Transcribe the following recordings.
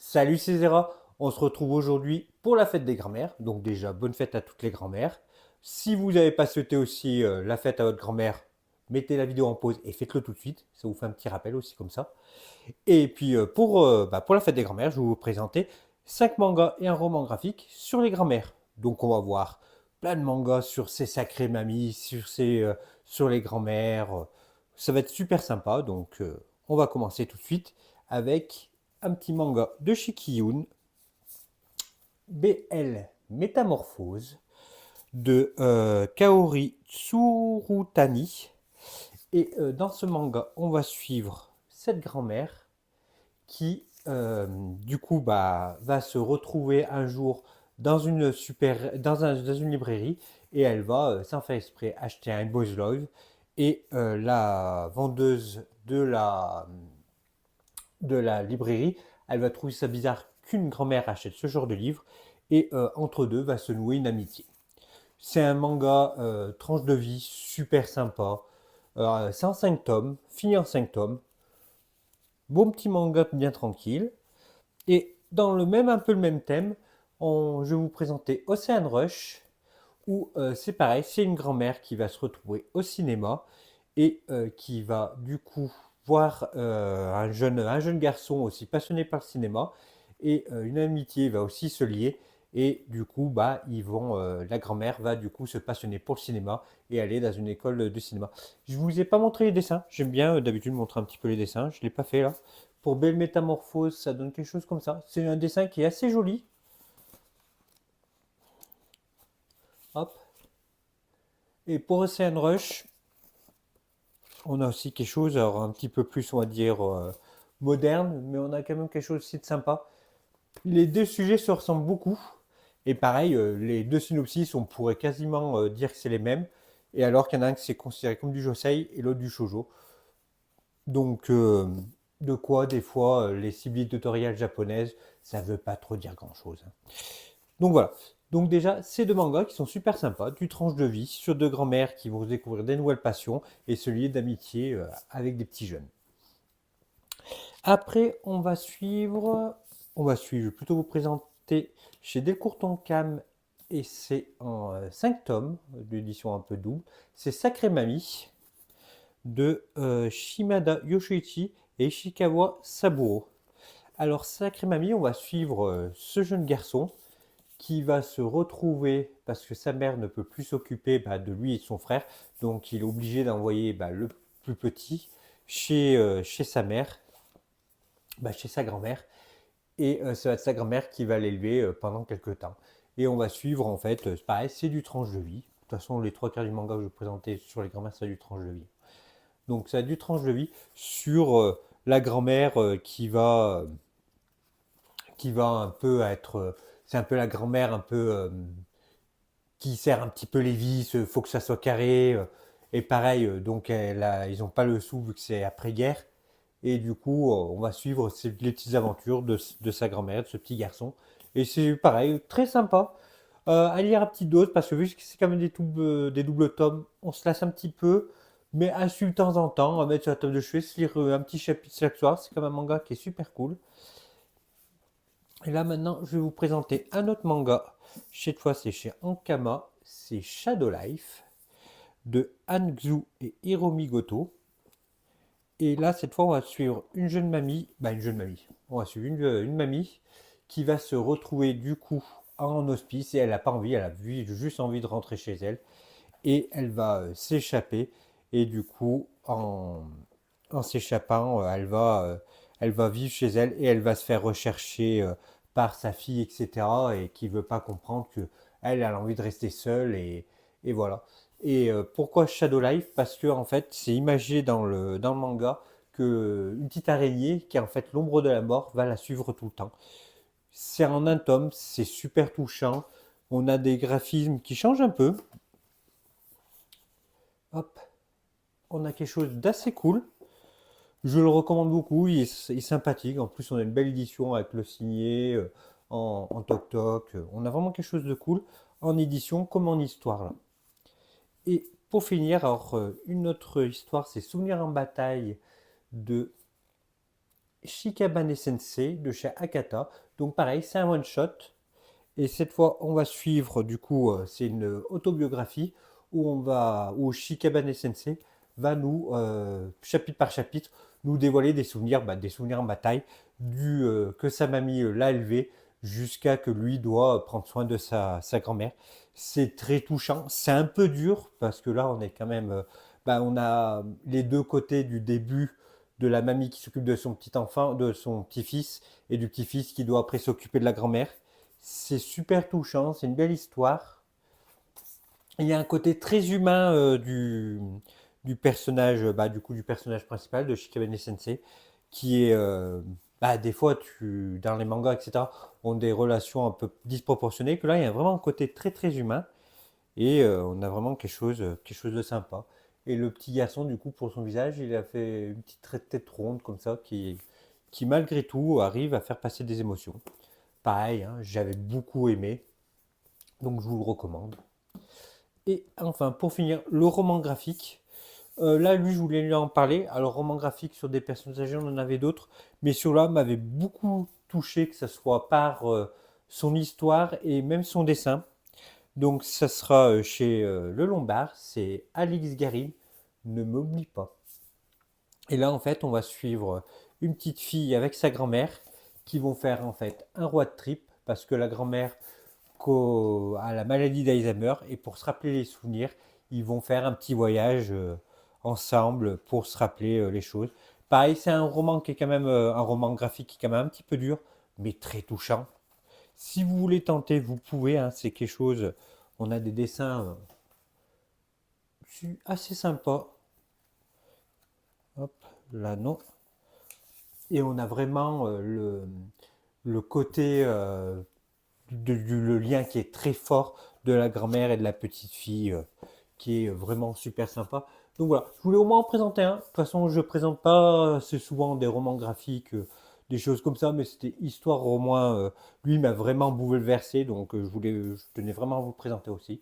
Salut c'est Zera, on se retrouve aujourd'hui pour la fête des grands-mères. Donc déjà, bonne fête à toutes les grands-mères. Si vous n'avez pas souhaité aussi la fête à votre grand-mère, mettez la vidéo en pause et faites-le tout de suite. Ça vous fait un petit rappel aussi comme ça. Et puis pour la fête des grands-mères, je vais vous présenter 5 mangas et un roman graphique sur les grands-mères. Donc on va voir plein de mangas sur ces sacrées mamies, sur les grands-mères. Ça va être super sympa. Donc on va commencer tout de suite avec un petit manga de Shikiyun, BL Métamorphose, de Kaori Tsurutani. Et dans ce manga, on va suivre cette grand-mère qui, du coup, va se retrouver un jour dans une librairie et elle va, sans faire exprès, acheter un Boys Love. Et la vendeuse de la librairie, elle va trouver ça bizarre qu'une grand-mère achète ce genre de livre et entre deux va se nouer une amitié. C'est un manga tranche de vie super sympa. C'est en 5 tomes, fini en 5 tomes. Bon petit manga bien tranquille. Et dans un peu le même thème, je vais vous présenter Ocean Rush, où c'est pareil, c'est une grand-mère qui va se retrouver au cinéma et qui va du coup voir un jeune garçon aussi passionné par le cinéma et une amitié va aussi se lier et du coup la grand-mère va du coup se passionner pour le cinéma et aller dans une école de cinéma. Je vous ai pas montré les dessins, j'aime bien d'habitude montrer un petit peu les dessins, je l'ai pas fait là. Pour Belle Métamorphose, ça donne quelque chose comme ça. C'est un dessin qui est assez joli. Hop. Et pour Ocean Rush, on a aussi quelque chose, alors un petit peu plus, on va dire, moderne, mais on a quand même quelque chose aussi de sympa. Les deux sujets se ressemblent beaucoup. Et pareil, les deux synopsis, on pourrait quasiment dire que c'est les mêmes. Et alors qu'il y en a un qui c'est considéré comme du josei et l'autre du shoujo. Donc, de quoi, des fois, les cibles tutoriels japonaises, ça veut pas trop dire grand-chose, hein. Donc voilà. Donc déjà, ces deux mangas qui sont super sympas, du tranche de vie sur deux grands-mères qui vont découvrir des nouvelles passions et se lier d'amitié avec des petits jeunes. Après, je vais plutôt vous présenter chez Delcourt Tonkam et c'est en 5 tomes d'édition un peu double. C'est Sacré Mamie de Shimada Yoshiichi et Ishikawa Saburo. Alors, Sacré Mamie, on va suivre ce jeune garçon qui va se retrouver parce que sa mère ne peut plus s'occuper de lui et de son frère, donc il est obligé d'envoyer le plus petit chez sa mère, chez sa grand-mère, et ça va être sa grand-mère qui va l'élever pendant quelques temps. Et on va suivre en fait, c'est pareil, c'est du tranche de vie. De toute façon, les trois quarts du manga que je vais présenter sur les grand-mères, c'est du tranche de vie. Donc ça a du tranche de vie sur la grand-mère qui va un peu être, c'est un peu la grand-mère un peu qui sert un petit peu les vis, faut que ça soit carré. Et pareil, donc ils n'ont pas le sou vu que c'est après-guerre. Et du coup, on va suivre les petites aventures de sa grand-mère, de ce petit garçon. Et c'est pareil, très sympa. À lire à petite dose, parce que vu que c'est quand même des doubles tomes, on se lasse un petit peu. Mais à suivre de temps en temps, à mettre sur la table de chevet, se lire un petit chapitre chaque soir. C'est comme un manga qui est super cool. Et là maintenant, je vais vous présenter un autre manga. Cette fois, c'est chez Ankama. C'est Shadow Life de Hanzu et Hiromi Goto. Et là, cette fois, on va suivre une jeune mamie, une jeune mamie. On va suivre une mamie qui va se retrouver du coup en hospice et elle n'a pas envie, elle a juste envie de rentrer chez elle et elle va s'échapper et du coup en s'échappant, elle va vivre chez elle et elle va se faire rechercher par sa fille, etc. et qui veut pas comprendre que elle a envie de rester seule et voilà. Et pourquoi Shadow Life? Parce que en fait, c'est imagé dans le manga que une petite araignée qui est en fait l'ombre de la mort va la suivre tout le temps. C'est en un tome, c'est super touchant. On a des graphismes qui changent un peu. Hop, on a quelque chose d'assez cool. Je le recommande beaucoup, il est sympathique. En plus, on a une belle édition avec le signé en toc-toc. On a vraiment quelque chose de cool en édition comme en histoire là. Et pour finir, alors une autre histoire, c'est Souvenir en bataille de Shikabane Sensei de chez Akata. Donc pareil, c'est un one-shot. Et cette fois, on va suivre, du coup, c'est une autobiographie où Shikabane Sensei va nous, chapitre par chapitre, nous dévoiler des souvenirs en bataille, que sa mamie l'a élevé jusqu'à que lui doit prendre soin de sa grand-mère. C'est très touchant, c'est un peu dur parce que là, on est quand même, on a les deux côtés du début de la mamie qui s'occupe de son petit enfant, de son petit-fils, et du petit-fils qui doit après s'occuper de la grand-mère. C'est super touchant, c'est une belle histoire. Il y a un côté très humain du personnage, du personnage principal de Shikabane Sensei, qui est, des fois, dans les mangas, etc., ont des relations un peu disproportionnées, que là, il y a vraiment un côté très très humain, et on a vraiment quelque chose de sympa. Et le petit garçon, du coup, pour son visage, il a fait une petite tête ronde comme ça, qui malgré tout arrive à faire passer des émotions. Pareil, hein, j'avais beaucoup aimé, donc je vous le recommande. Et enfin, pour finir, le roman graphique. Là, lui, je voulais lui en parler. Alors, roman graphique sur des personnes âgées, on en avait d'autres, mais celui-là m'avait beaucoup touché, que ce soit par son histoire et même son dessin. Donc, ça sera chez Le Lombard, c'est Alix Garine, Ne m'oublie pas. Et là, en fait, on va suivre une petite fille avec sa grand-mère qui vont faire en fait un road trip parce que la grand-mère a la maladie d'Alzheimer et pour se rappeler les souvenirs, ils vont faire un petit voyage ensemble pour se rappeler les choses. Pareil, c'est un roman qui est quand même un roman graphique qui est quand même un petit peu dur, mais très touchant. Si vous voulez tenter, vous pouvez. Hein, c'est quelque chose. On a des dessins assez sympas. Hop, là non. Et on a vraiment le côté le lien qui est très fort de la grand-mère et de la petite fille qui est vraiment super sympa. Donc voilà, je voulais au moins en présenter un. De toute façon, je ne présente pas assez souvent des romans graphiques, des choses comme ça, mais c'était histoire au moins. Lui m'a vraiment bouleversé, donc je tenais vraiment à vous le présenter aussi.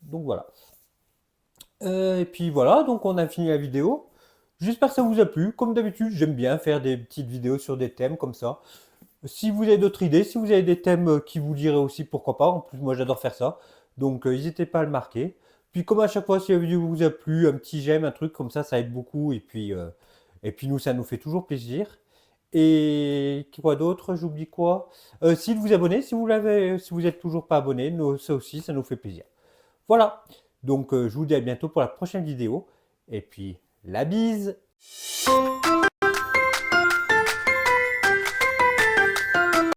Donc voilà. Et puis voilà, donc on a fini la vidéo. J'espère que ça vous a plu. Comme d'habitude, j'aime bien faire des petites vidéos sur des thèmes comme ça. Si vous avez d'autres idées, si vous avez des thèmes qui vous diraient aussi, pourquoi pas. En plus, moi, j'adore faire ça. Donc, n'hésitez pas à le marquer. Puis, comme à chaque fois, si la vidéo vous a plu, un petit j'aime, un truc comme ça aide beaucoup. Et puis nous, ça nous fait toujours plaisir. Et quoi d'autre? J'oublie quoi? Si vous abonnez, si vous êtes toujours pas abonné, ça aussi, ça nous fait plaisir. Voilà. Donc, je vous dis à bientôt pour la prochaine vidéo. Et puis, la bise!